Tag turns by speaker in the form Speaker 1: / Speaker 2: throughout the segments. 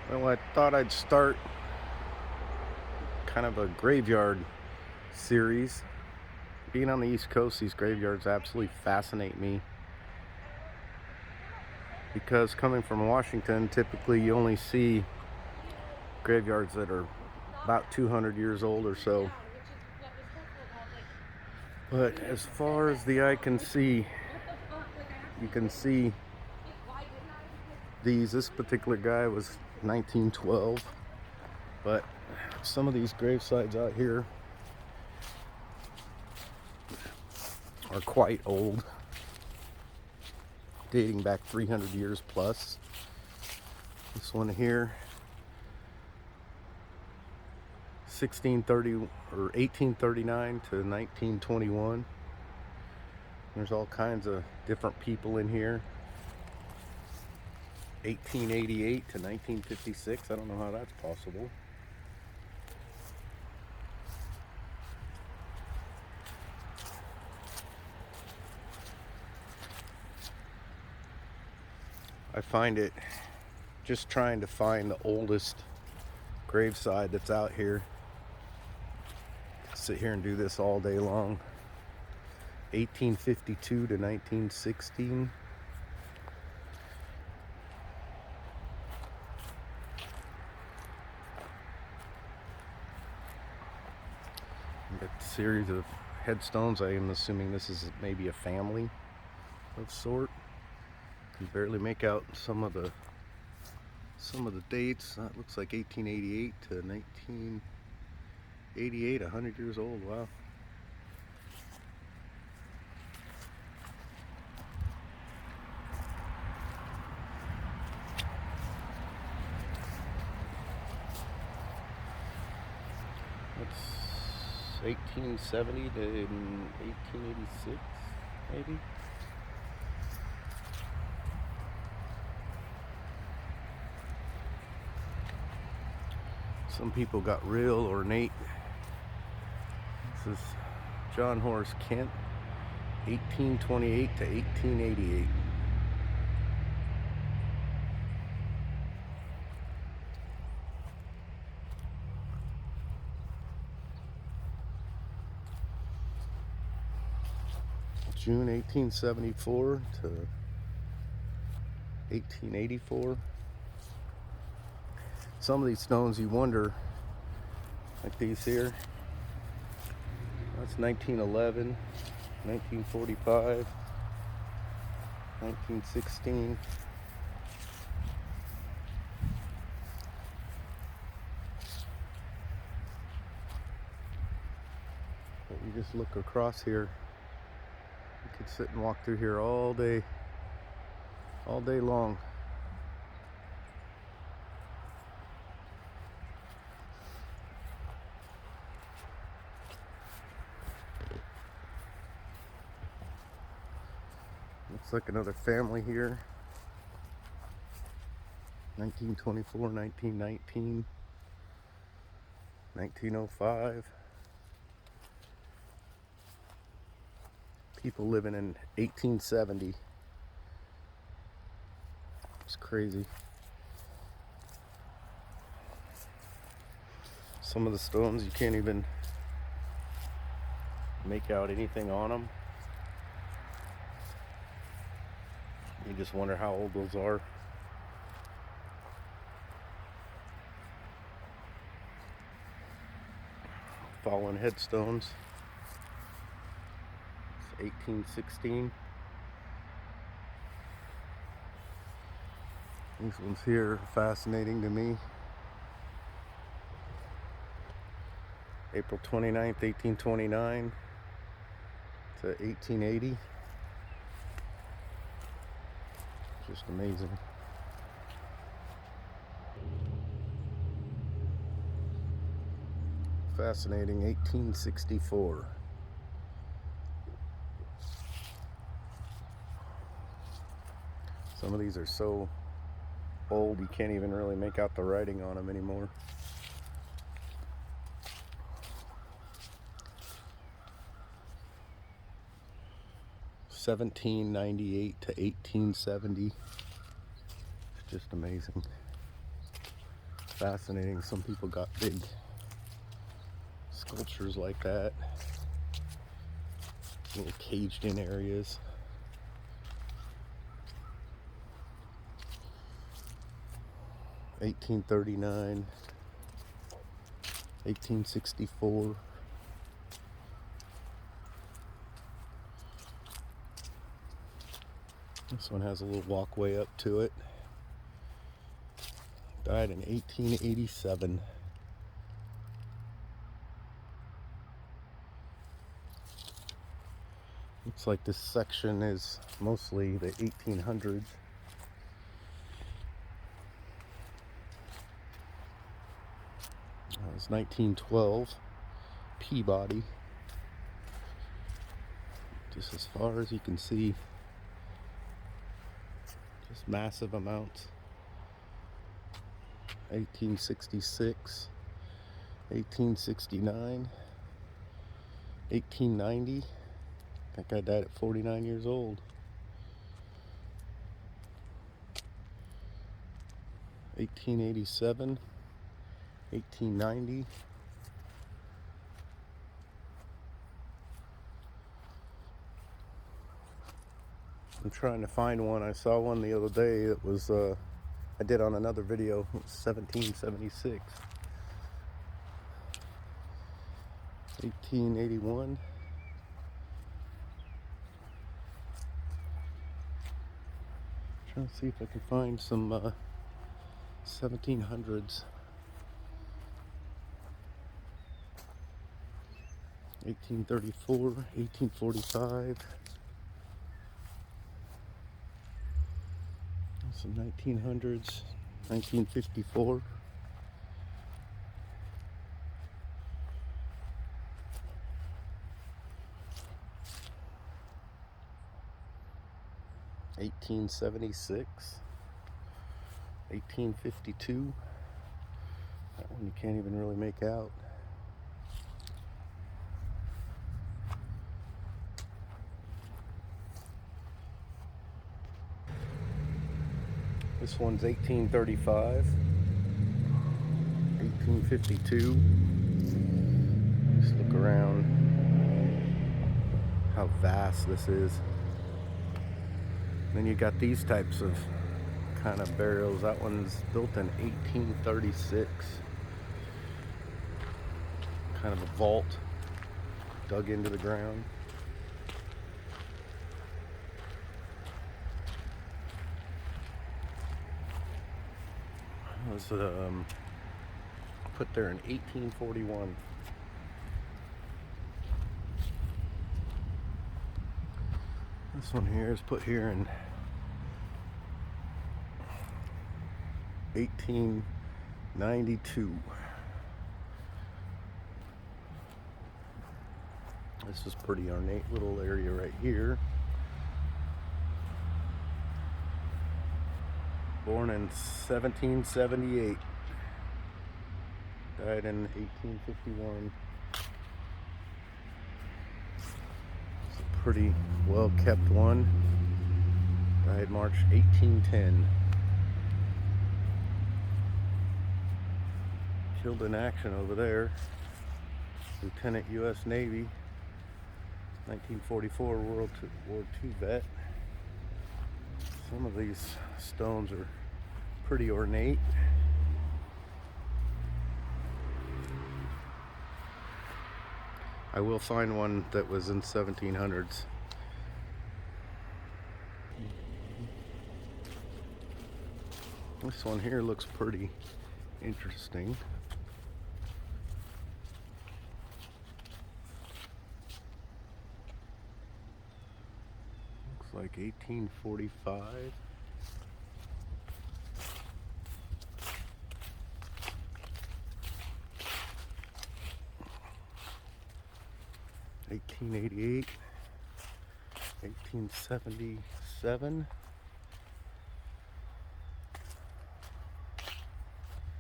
Speaker 1: Well, I thought I'd start kind of a graveyard series. Being on the East Coast, these graveyards absolutely fascinate me because coming from Washington, typically you only see graveyards that are about 200 years old or so. But as far as the eye can see, you can see this particular guy was 1912, but some of these gravesites out here are quite old, dating back 300 years plus. This one here, 1630 or 1839 to 1921. There's all kinds of different people in here. 1888 to 1956. I don't know how that's possible. I find it just trying to find the oldest graveside that's out here. Sit here and do this all day long. 1852 to 1916. A series of headstones. I am assuming this is maybe a family of sort. You can barely make out some of the dates. That looks like 1888 to 1988. 100 years old. Wow. That's 1870 to 1886, maybe. Some people got real ornate. This is John Horace Kent, 1828 to 1888. June 1874 to 1884. Some of these stones you wonder, like these here, that's 1911, 1945, 1916. But you just look across here, you could sit and walk through here all day long. Looks like another family here. 1924, 1919, 1905. People living in 1870. It's crazy. Some of the stones you can't even make out anything on them. You just wonder how old those are. Fallen headstones. It's 1816. These ones here are fascinating to me. April 29th, 1829 to 1880. Just amazing. Fascinating. 1864. Some of these are so old you can't even really make out the writing on them anymore. $17.98 to 1870. It's just amazing. fascinating. Some people got big sculptures like that, little caged in areas. $1839, $1864. This one has a little walkway up to it. Died in 1887. Looks like this section is mostly the 1800s. It was 1912 Peabody. Just as far as you can see, just massive amounts. 1866, 1869, 1890. That guy died at 49 years old. 1887, 1890. I'm trying to find one. I saw one the other day. It was I did on another video. It was 1776. 1881. Trying to see if I can find some 1700s. 1834, 1845. Some 1900s, 1954. $1876, 1852. That one you can't even really make out. This one's 1835, 1852. Just look around how vast this is. Then you got these types of kind of burials. That one's built in 1836. Kind of a vault dug into the ground. It was put there in 1841. This one here is put here in 1892. This is pretty ornate little area right here. Born in 1778. Died in 1851. It's a pretty well kept one. Died March 1810. Killed in action over there. Lieutenant U.S. Navy. 1944 World War II vet. Some of these stones are pretty ornate. I will find one that was in 1700s. This one here looks pretty interesting. Looks like 1845. $1888, 1877.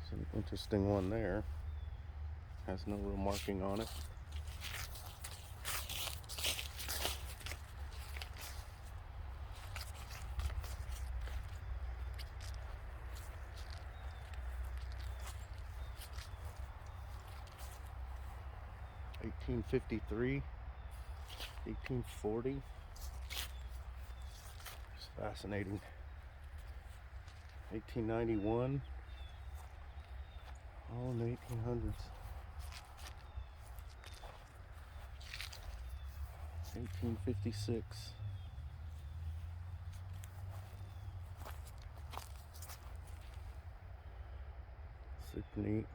Speaker 1: It's an interesting one there. Has no real marking on it. 1853, 1840. It's fascinating. 1891, all in the 1800s. 1856. Super neat.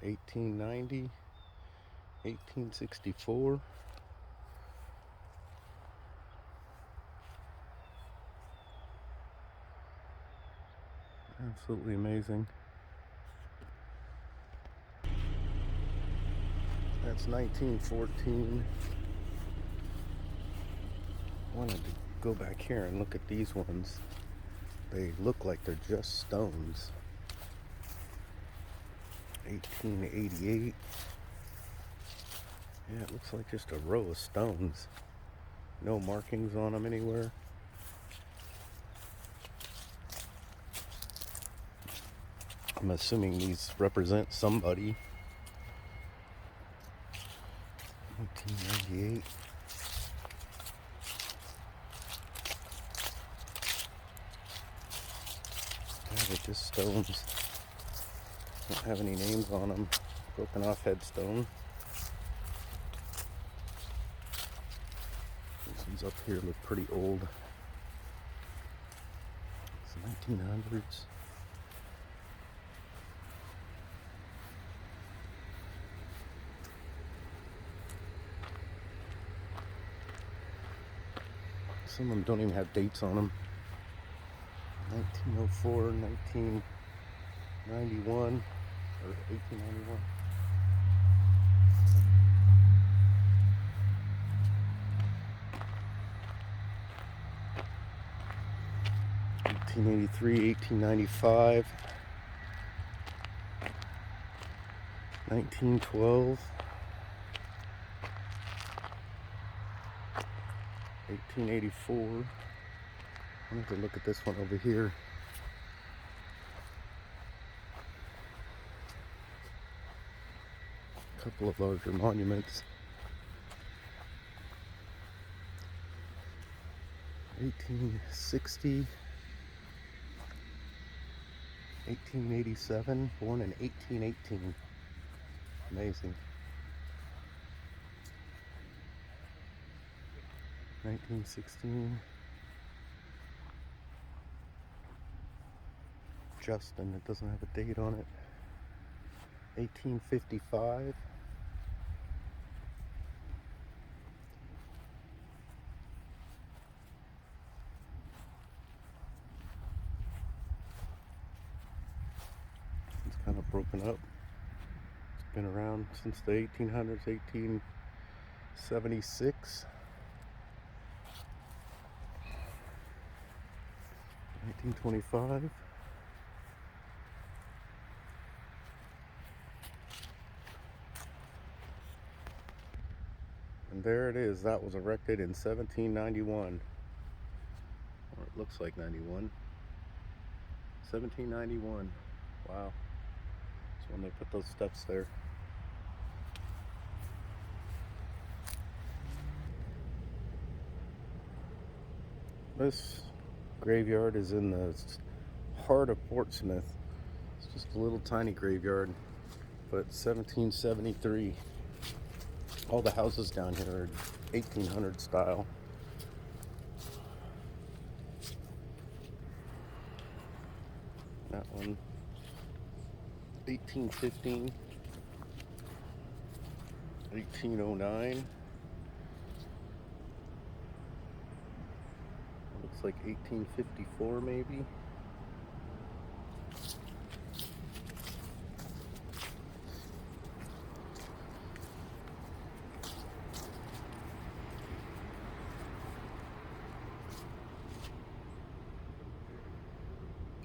Speaker 1: $18.90, 1864. Absolutely amazing. That's 1914. I wanted to go back here and look at these ones. They look like they're just stones. 1888. Yeah, it looks like just a row of stones. No markings on them anywhere. I'm assuming these represent somebody. 1998. Yeah, they're just stones. Don't have any names on them. Broken off headstone. These ones up here look pretty old. It's 1900s. Some of them don't even have dates on them. 1904, 1991, or 1891. 1883, 1895, 1912, 1884. I'm going to look at this one over here. A couple of larger monuments. 1860, 1887, born in 1818. Amazing. 1916. Justin, it doesn't have a date on it. 1855. It's kind of broken up. It's been around since the 1800s, 1876. 1925. And there it is. That was erected in 1791. Or it looks like 91. 1791. Wow. That's when they put those steps there. This graveyard is in the heart of Portsmouth. It's just a little tiny graveyard, but 1773. All the houses down here are 1800 style. That one, 1815, 1809. Looks like 1854 maybe.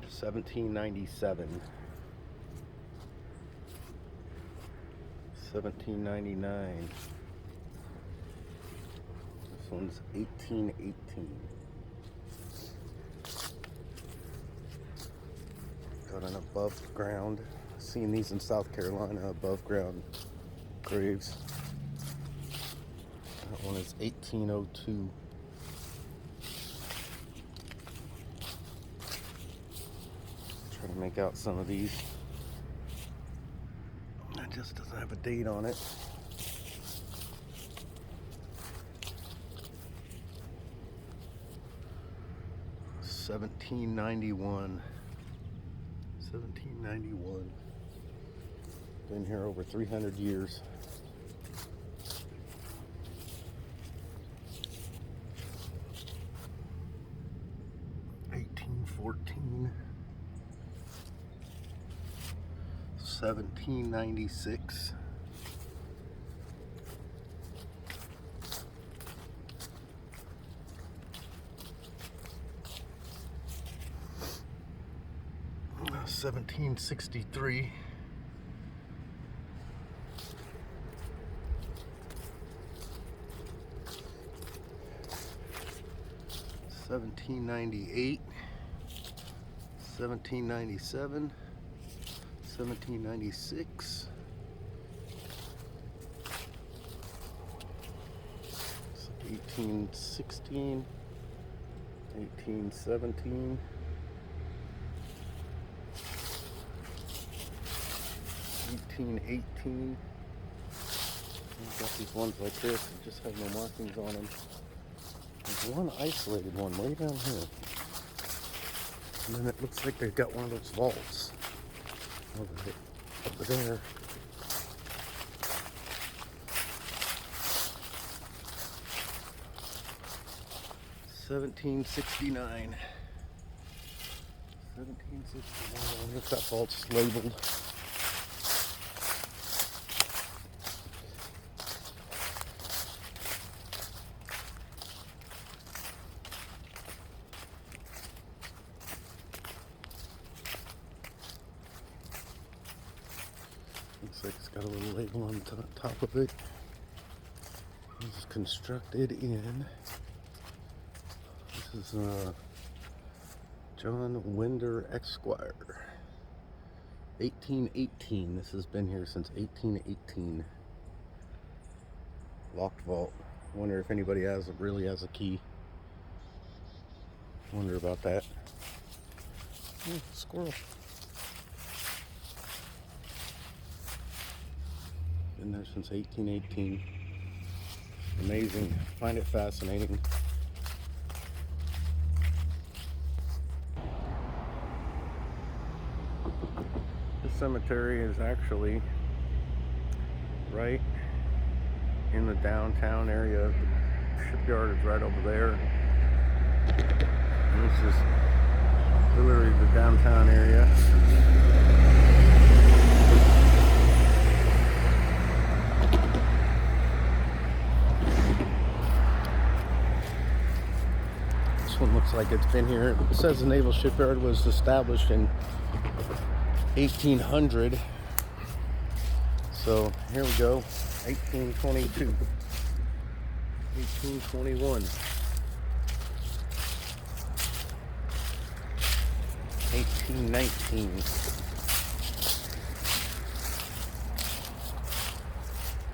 Speaker 1: $1797. 1799. This one's 1818. Got an above ground. Seen these in South Carolina, above ground graves. That one is 1802. Try to make out some of these. It just doesn't have a date on it. $1791. Been here over 300 years. $1814. $1796. $1763. $1798. $1797. $1796. $1816. $1817. $1818. I've got these ones like this that just have no markings on them. There's one isolated one way down here. And then it looks like they've got one of those vaults over there. $1769. I wonder if that vault's labeled. Looks like it's got a little label on the top of it. This is constructed in. This is John Winder Esquire. 1818. This has been here since 1818. Locked vault. Wonder if anybody really has a key. Wonder about that. Oh, squirrel. Been there since 1818. Amazing. Find it fascinating. This cemetery is actually right in the downtown area. The shipyard is right over there. And this is literally the downtown area. This one looks like it's been here. It says the Naval Shipyard was established in 1800. So here we go. 1822. 1821. 1819.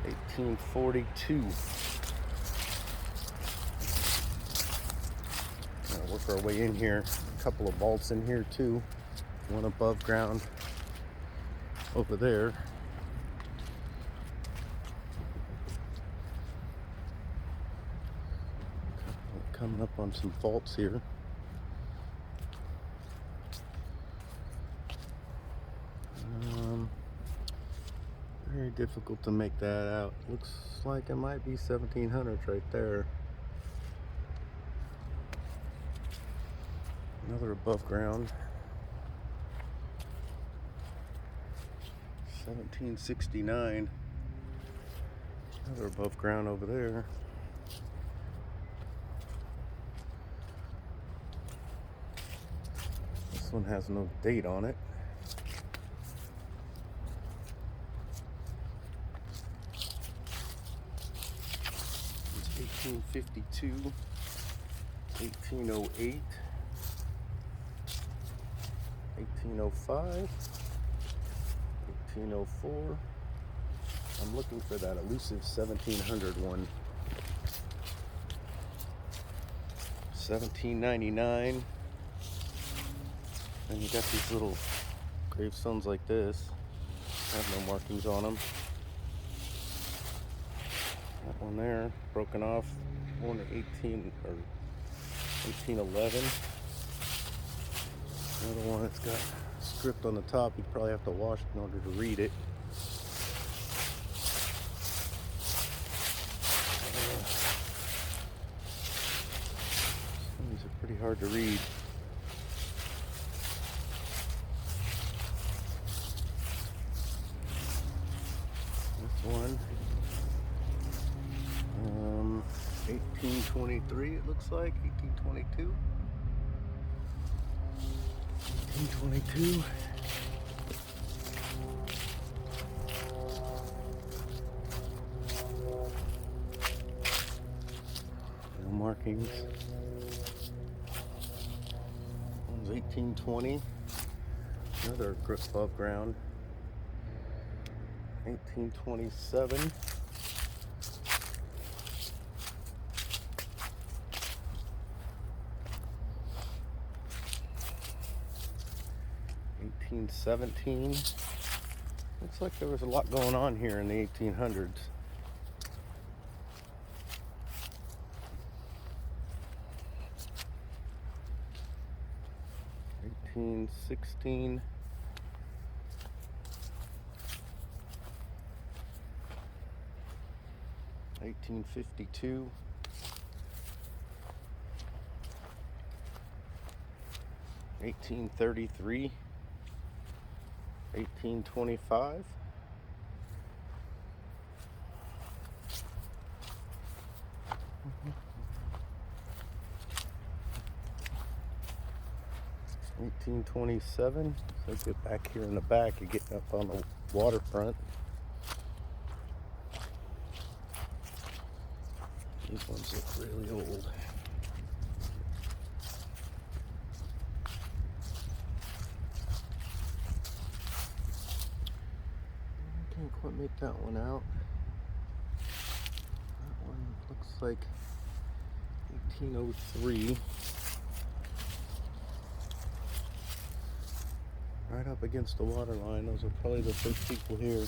Speaker 1: 1842. Gonna work our way in here. A couple of vaults in here too. One above ground over there. Coming up on some vaults here. Very difficult to make that out. Looks like it might be 1700s right there. Another above ground. 1769. Another above ground over there. This one has no date on it. 1852, 1808, 1805, 1804. I'm looking for that elusive 1700 one. 1799. And you got these little gravestones like this. Have no markings on them. That one there, broken off, born in 1811. Another one that's got script on the top. You'd probably have to wash it in order to read it. These are pretty hard to read. This one, 1823 it looks like, 1822. 1822. No markings. One's 1820. Another above ground. 1827. 1817. Looks like there was a lot going on here in the 1800s. '16, 1852, 1833, 1825, 1827. So get back here in the back, you're getting up on the waterfront. These ones look really old. I can't quite make that one out. That one looks like 1803. Right up against the water line. Those are probably the first people here.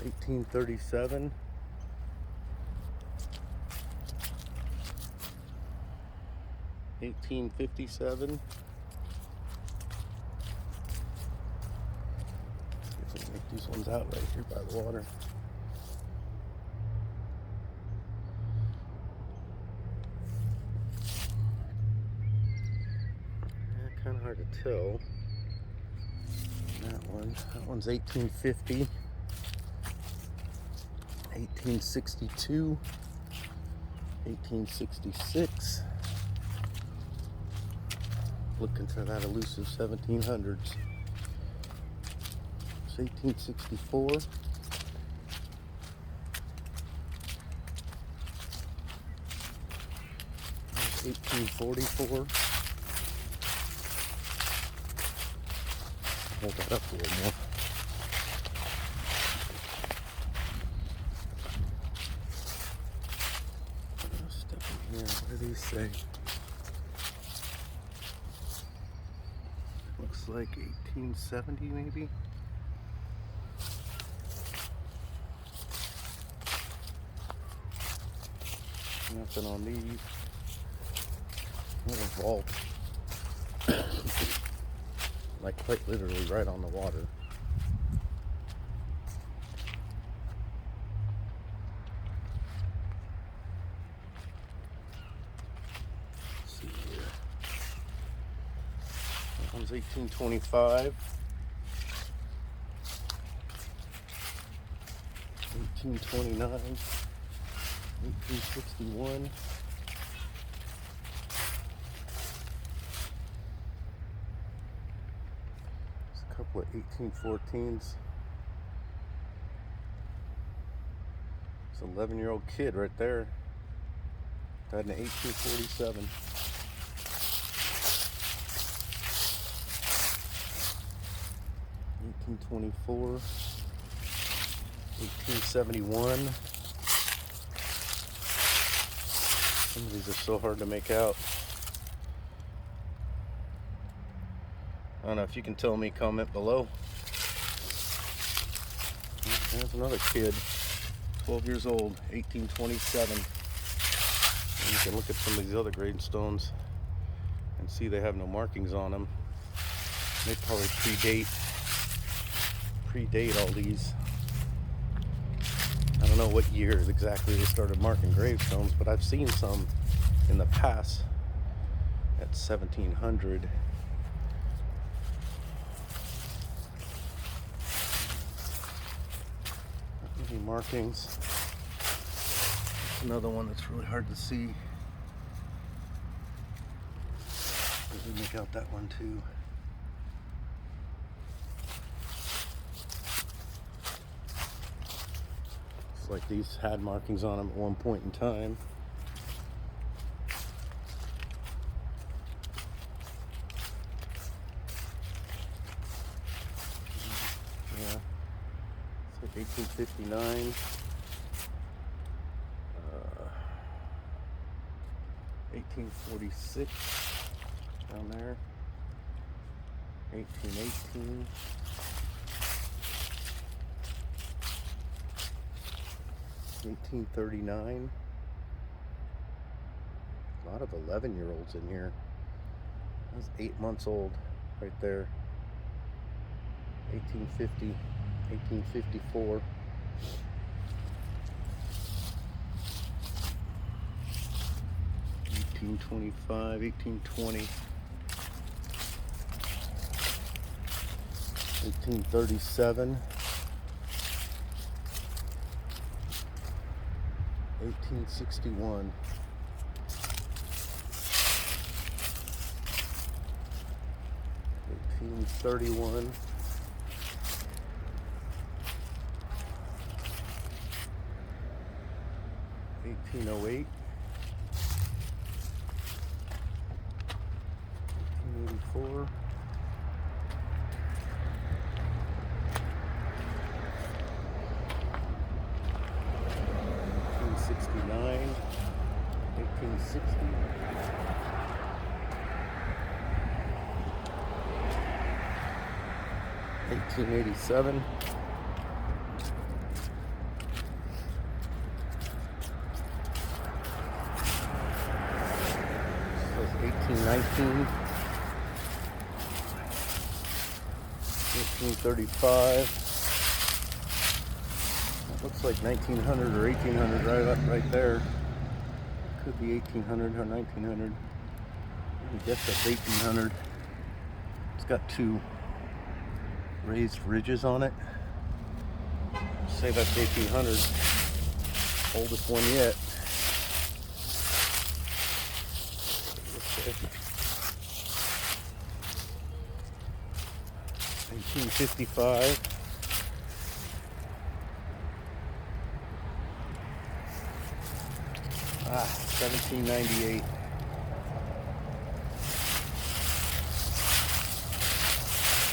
Speaker 1: 1837. 1857. Make these ones out right here by the water. Kind of hard to tell. That one's 1850. 1862, 1866. Looking for that elusive 1700s. It's 1864. 1844. Hold that up a little more. What do these say? Looks like 1870 maybe. Nothing on these. Little vault. Like quite literally right on the water. That one's 1825, 1829, 1861, there's a couple of 1814s, It's an 11-year-old kid right there. Died in 1847. $1824, 1871. Some of these are so hard to make out. I don't know if you can tell me, comment below. There's another kid, 12 years old, 1827. And you can look at some of these other gravestones and see they have no markings on them. They probably predate all these. I don't know what years exactly they started marking gravestones, but I've seen some in the past at 1700. Not many markings. That's another one that's really hard to see. Let me make out that one too. Like these had markings on them at one point in time. Yeah, it's like 1859. 1846 down there. 1818. 1839. A lot of 11-year-olds in here. That's 8 months old right there. 1850, 1854. $1825, $1820. 1837. 1861. 1831. 1808. 1884. 1869, 1860, 1887, 1819, 1835. Looks like 1900 or 1800 right there. Could be 1800 or 1900. I guess that's 1800. It's got two raised ridges on it. Say that's 1800. Oldest one yet. 1855. 1798.